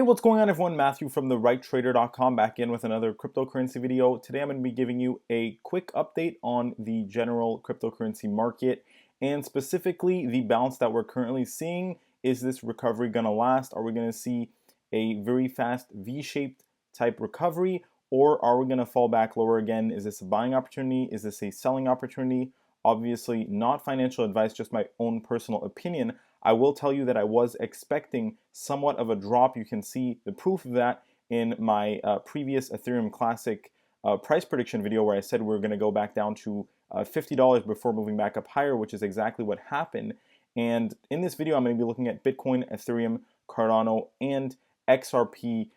What's going on, everyone? Matthew from therighttrader.com back in with another cryptocurrency video. Today I'm going to be giving you a quick update on the general cryptocurrency market and specifically the bounce that we're currently seeing. Is this recovery going to last? Are we going to see a very fast V-shaped type recovery, or are we going to fall back lower again? Is this a buying opportunity? Is this a selling opportunity? Obviously not financial advice, just my own personal opinion. I will tell you that I was expecting somewhat of a drop. You can see the proof of that in my previous Ethereum Classic price prediction video, where I said we were going to go back down to $50 before moving back up higher, which is exactly what happened. And in this video, I'm going to be looking at Bitcoin, Ethereum, Cardano, and XRP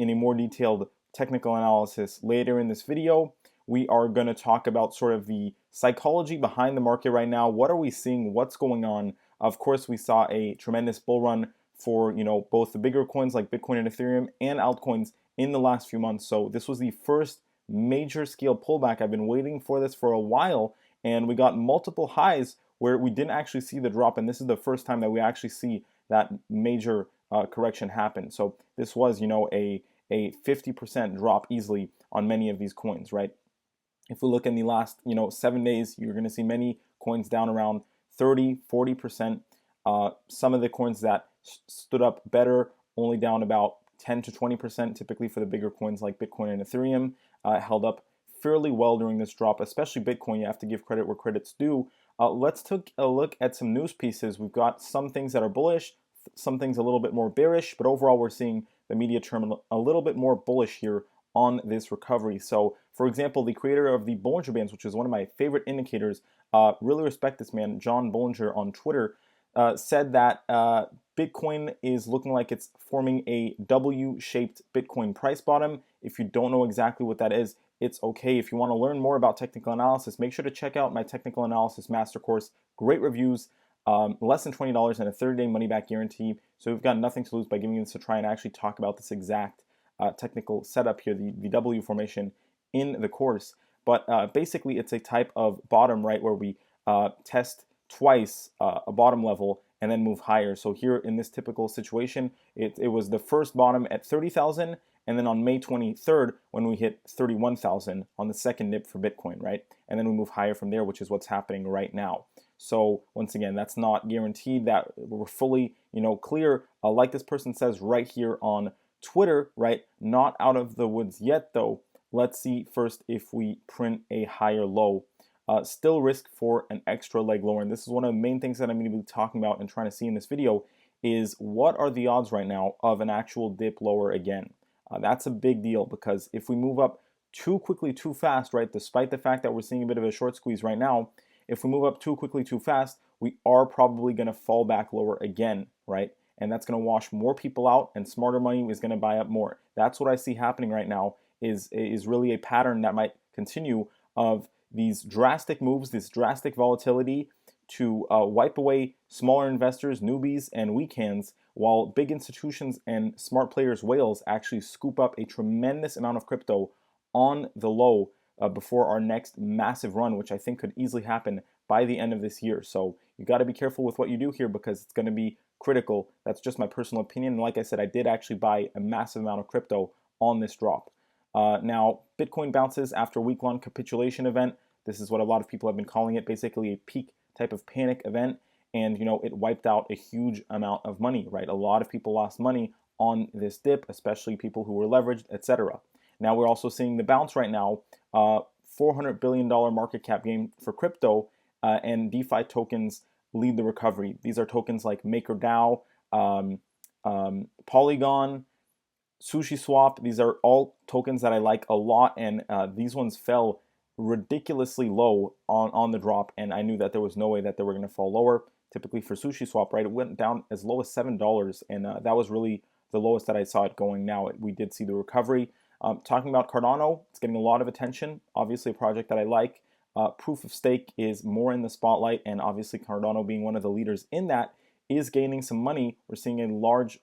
in a more detailed technical analysis later in this video. We are going to talk about sort of the psychology behind the market right now. What are we seeing? What's going on? Of course, we saw a tremendous bull run for both the bigger coins like Bitcoin and Ethereum and altcoins in the last few months. So this was the first major scale pullback. I've been waiting for this for a while, and we got multiple highs where we didn't actually see the drop, and this is the first time that we actually see that major correction happen. So this was a 50% drop easily on many of these coins, right? If we look in the last 7 days, you're going to see many coins down around 30-40%. Some of the coins that stood up better only down about 10 to 20%, typically for the bigger coins like Bitcoin and Ethereum, held up fairly well during this drop, especially Bitcoin. You have to give credit where credit's due. Let's take a look at some news pieces. We've got some things that are bullish, some things a little bit more bearish, but overall we're seeing the media term a little bit more bullish here on this recovery. So, for example, the creator of the Bollinger Bands, which is one of my favorite indicators, really respect this man, John Bollinger on Twitter, said that Bitcoin is looking like it's forming a W-shaped Bitcoin price bottom. If you don't know exactly what that is, it's okay. If you want to learn more about technical analysis, make sure to check out my technical analysis master course. Great reviews, less than $20 and a 30-day money-back guarantee. So we've got nothing to lose by giving this a try and actually talk about this exact technical setup here, the W formation in the course. But basically, it's a type of bottom, right, where we test twice a bottom level and then move higher. So here in this typical situation, it was the first bottom at 30,000, and then on May 23rd, when we hit 31,000 on the second dip for Bitcoin, right? And then we move higher from there, which is what's happening right now. So once again, that's not guaranteed that we're fully, clear. Like this person says right here on Twitter, right? Not out of the woods yet, though. Let's see first if we print a higher low. Still risk for an extra leg lower. And this is one of the main things that I'm going to be talking about and trying to see in this video is what are the odds right now of an actual dip lower again? That's a big deal, because if we move up too quickly, too fast, right, despite the fact that we're seeing a bit of a short squeeze right now, if we move up too quickly, too fast, we are probably going to fall back lower again, right? And that's going to wash more people out, and smarter money is going to buy up more. That's what I see happening right now, is really a pattern that might continue of these drastic moves, this drastic volatility to wipe away smaller investors, newbies, and weak hands, while big institutions and smart players, whales, actually scoop up a tremendous amount of crypto on the low before our next massive run, which I think could easily happen by the end of this year. So you got to be careful with what you do here, because it's going to be critical. That's just my personal opinion. And like I said, I did actually buy a massive amount of crypto on this drop. Now, Bitcoin bounces after a week-long capitulation event. This is what a lot of people have been calling it, basically a peak type of panic event. And, it wiped out a huge amount of money, right? A lot of people lost money on this dip, especially people who were leveraged, etc. Now, we're also seeing the bounce right now, $400 billion market cap gain for crypto, and DeFi tokens lead the recovery. These are tokens like MakerDAO, Polygon, SushiSwap. These are all tokens that I like a lot, and these ones fell ridiculously low on the drop, and I knew that there was no way that they were going to fall lower. Typically for SushiSwap, right, it went down as low as $7, and that was really the lowest that I saw it going. Now we did see the recovery. Talking about Cardano, it's getting a lot of attention. Obviously a project that I like. Proof of stake is more in the spotlight, and obviously Cardano being one of the leaders in that is gaining some money. We're seeing a large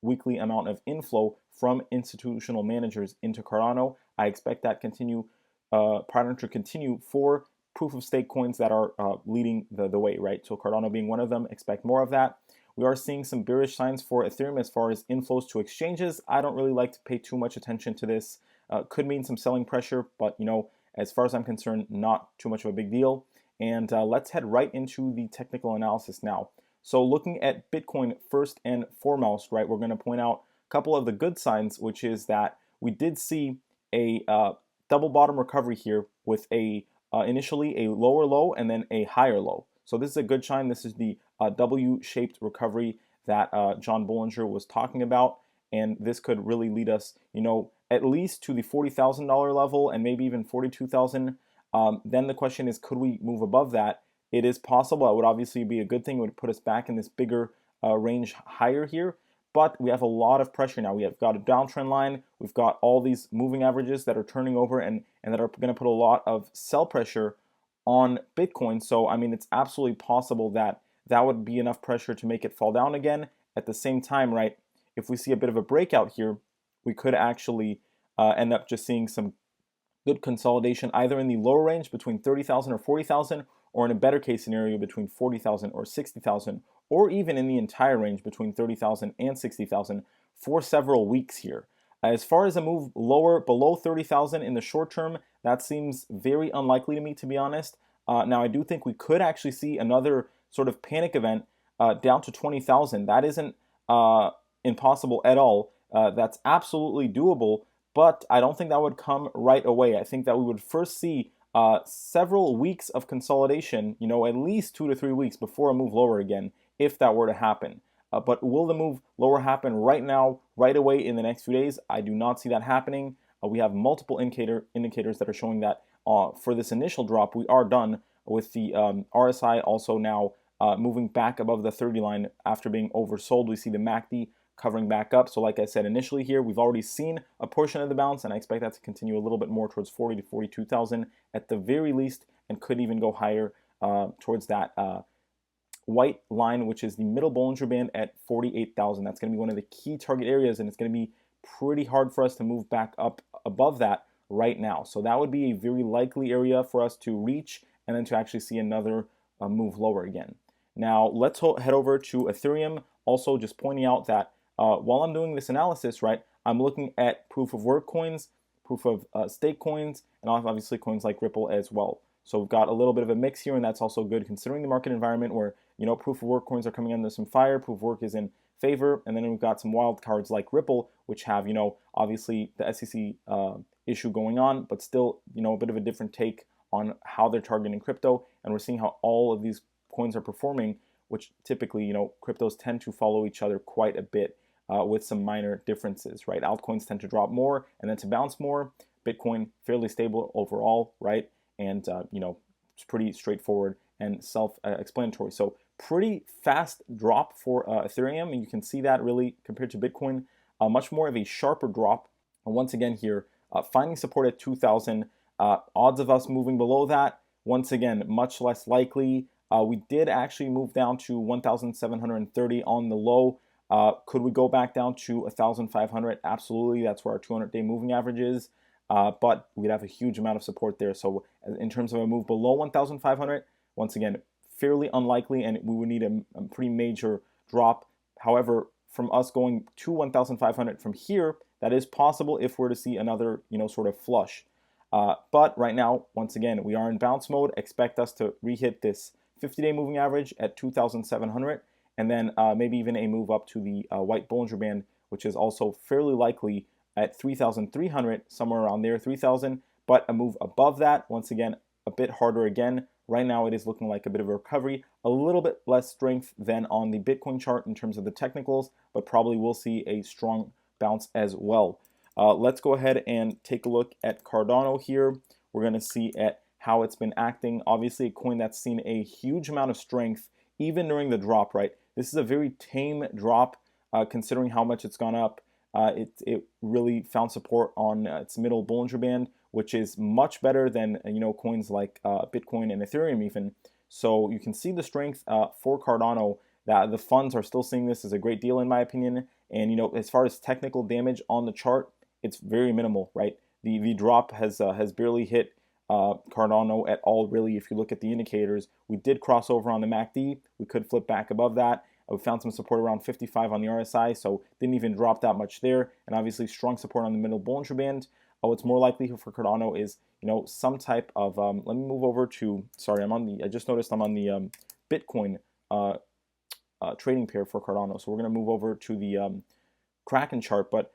weekly amount of inflow from institutional managers into Cardano. I expect that pattern to continue for proof of stake coins that are leading the way, right? So Cardano being one of them, expect more of that. We are seeing some bearish signs for Ethereum as far as inflows to exchanges. I don't really like to pay too much attention to this. Could mean some selling pressure, but as far as I'm concerned, not too much of a big deal. And let's head right into the technical analysis now. So looking at Bitcoin first and foremost, right, we're going to point out a couple of the good signs, which is that we did see a double bottom recovery here with initially a lower low and then a higher low. So this is a good sign. This is the W-shaped recovery that John Bollinger was talking about, and this could really lead us, at least to the $40,000 level and maybe even 42,000. Then the question is, could we move above that? It is possible. It would obviously be a good thing. It would put us back in this bigger range higher here. But we have a lot of pressure now. We have got a downtrend line. We've got all these moving averages that are turning over and that are going to put a lot of sell pressure on Bitcoin. So, I mean, it's absolutely possible that that would be enough pressure to make it fall down again. At the same time, right, if we see a bit of a breakout here, we could actually end up just seeing some good consolidation either in the lower range between 30,000 or 40,000, or in a better case scenario between 40,000 or 60,000, or even in the entire range between 30,000 and 60,000 for several weeks here. As far as a move lower below 30,000 in the short term, that seems very unlikely to me, to be honest. Now, I do think we could actually see another sort of panic event down to 20,000. That isn't impossible at all. That's absolutely doable, but I don't think that would come right away. I think that we would first see several weeks of consolidation, at least 2 to 3 weeks before a move lower again, if that were to happen. But will the move lower happen right now, right away in the next few days? I do not see that happening. We have multiple indicators that are showing that for this initial drop, we are done with the RSI also now moving back above the 30 line after being oversold. We see the MACD covering back up. So like I said initially here, we've already seen a portion of the bounce, and I expect that to continue a little bit more towards 40 to 42,000 at the very least, and could even go higher towards that white line, which is the middle Bollinger Band at 48,000. That's going to be one of the key target areas, and it's going to be pretty hard for us to move back up above that right now. So that would be a very likely area for us to reach and then to actually see another move lower again. Now let's head over to Ethereum. Also just pointing out that while I'm doing this analysis, right, I'm looking at proof of work coins, proof of stake coins, and obviously coins like Ripple as well. So we've got a little bit of a mix here, and that's also good considering the market environment where, proof of work coins are coming under some fire, proof of work is in favor, and then we've got some wild cards like Ripple, which have, obviously the SEC issue going on, but still, a bit of a different take on how they're targeting crypto, and we're seeing how all of these coins are performing, which typically, cryptos tend to follow each other quite a bit with some minor differences, right? Altcoins tend to drop more and then to bounce more. Bitcoin fairly stable overall, right? And it's pretty straightforward and self-explanatory. So pretty fast drop for Ethereum, and you can see that really compared to Bitcoin, much more of a sharper drop. And once again here, finding support at 2,000. Odds of us moving below that, once again, much less likely. We did actually move down to 1,730 on the low. Could we go back down to 1,500? Absolutely. That's where our 200-day moving average is. But we'd have a huge amount of support there. So in terms of a move below 1,500, once again, fairly unlikely, and we would need a pretty major drop. However, from us going to 1,500 from here, that is possible if we're to see another, sort of flush. But right now, once again, we are in bounce mode. Expect us to re-hit this 50-day moving average at 2,700, and then maybe even a move up to the white Bollinger Band, which is also fairly likely at 3,300, somewhere around there, 3,000. But a move above that, once again, a bit harder again. Right now, it is looking like a bit of a recovery, a little bit less strength than on the Bitcoin chart in terms of the technicals, but probably will see a strong bounce as well. Let's go ahead and take a look at Cardano here. We're going to see at how it's been acting. Obviously, a coin that's seen a huge amount of strength even during the drop, right? This is a very tame drop considering how much it's gone up. It really found support on its middle Bollinger Band, which is much better than coins like Bitcoin and Ethereum even. So you can see the strength for Cardano. That the funds are still seeing this as a great deal in my opinion. And as far as technical damage on the chart, it's very minimal, right? The drop has barely hit Cardano at all, really. If you look at the indicators, we did cross over on the MACD. We could flip back above that. We found some support around 55 on the RSI, so didn't even drop that much there. And obviously strong support on the middle Bollinger Band. What's more likely for Cardano is, some type of, let me move over to, sorry, I just noticed I'm on the Bitcoin trading pair for Cardano. So we're going to move over to the Kraken chart. But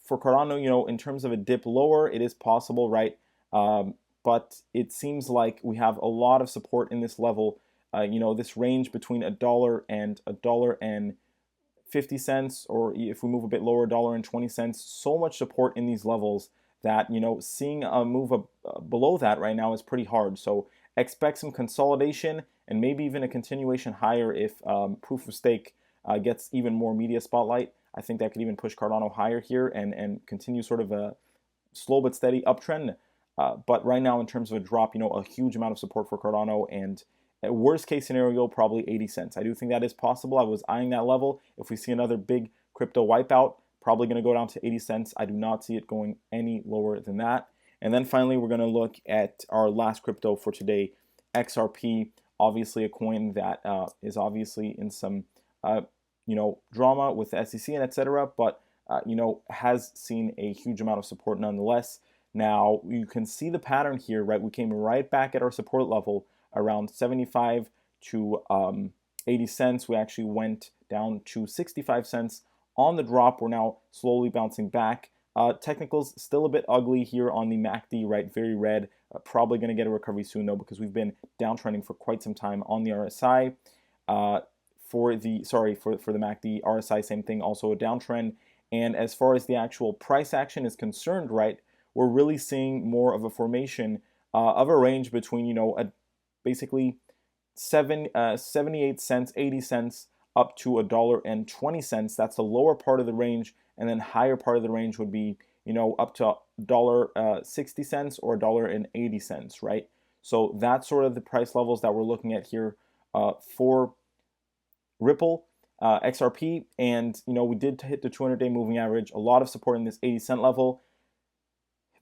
for Cardano, in terms of a dip lower, it is possible, right? But it seems like we have a lot of support in this level. This range between $1 and $1.50, or if we move a bit lower, $1.20. So much support in these levels that seeing a move below that right now is pretty hard. So expect some consolidation and maybe even a continuation higher if proof of stake gets even more media spotlight. I think that could even push Cardano higher here and continue sort of a slow but steady uptrend. But right now, in terms of a drop, a huge amount of support for Cardano, and worst case scenario, probably 80 cents. I do think that is possible. I was eyeing that level. If we see another big crypto wipeout, probably going to go down to 80 cents. I do not see it going any lower than that. And then finally, we're going to look at our last crypto for today, XRP. Obviously, a coin that is obviously in some drama with the SEC and etc. But has seen a huge amount of support nonetheless. Now you can see the pattern here, right? We came right back at our support level around 75 to 80 cents. We actually went down to 65 cents on the drop. We're now slowly bouncing back. Technicals still a bit ugly here on the MACD, right? Very red. Probably going to get a recovery soon though, because we've been downtrending for quite some time on the RSI. For the MACD, RSI, same thing, also a downtrend. And as far as the actual price action is concerned, right, we're really seeing more of a formation of a range between, basically 78 cents, 80 cents, up to $1.20. That's the lower part of the range, and then higher part of the range would be, up to $1.60 or $1.80, right? So that's sort of the price levels that we're looking at here for Ripple, XRP, and we did hit the 200-day moving average. A lot of support in this 80-cent level.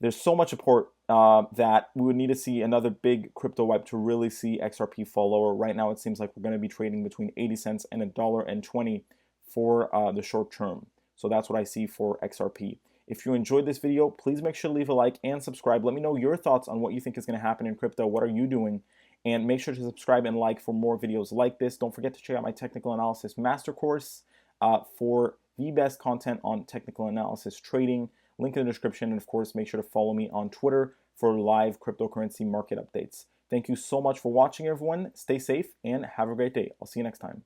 There's so much support that we would need to see another big crypto wipe to really see XRP fall lower. Right now, it seems like we're going to be trading between 80 cents and $1.20 for the short term. So that's what I see for XRP. If you enjoyed this video, please make sure to leave a like and subscribe. Let me know your thoughts on what you think is going to happen in crypto. What are you doing? And make sure to subscribe and like for more videos like this. Don't forget to check out my technical analysis master course for the best content on technical analysis trading. Link in the description, and of course, make sure to follow me on Twitter for live cryptocurrency market updates. Thank you so much for watching, everyone. Stay safe and have a great day. I'll see you next time.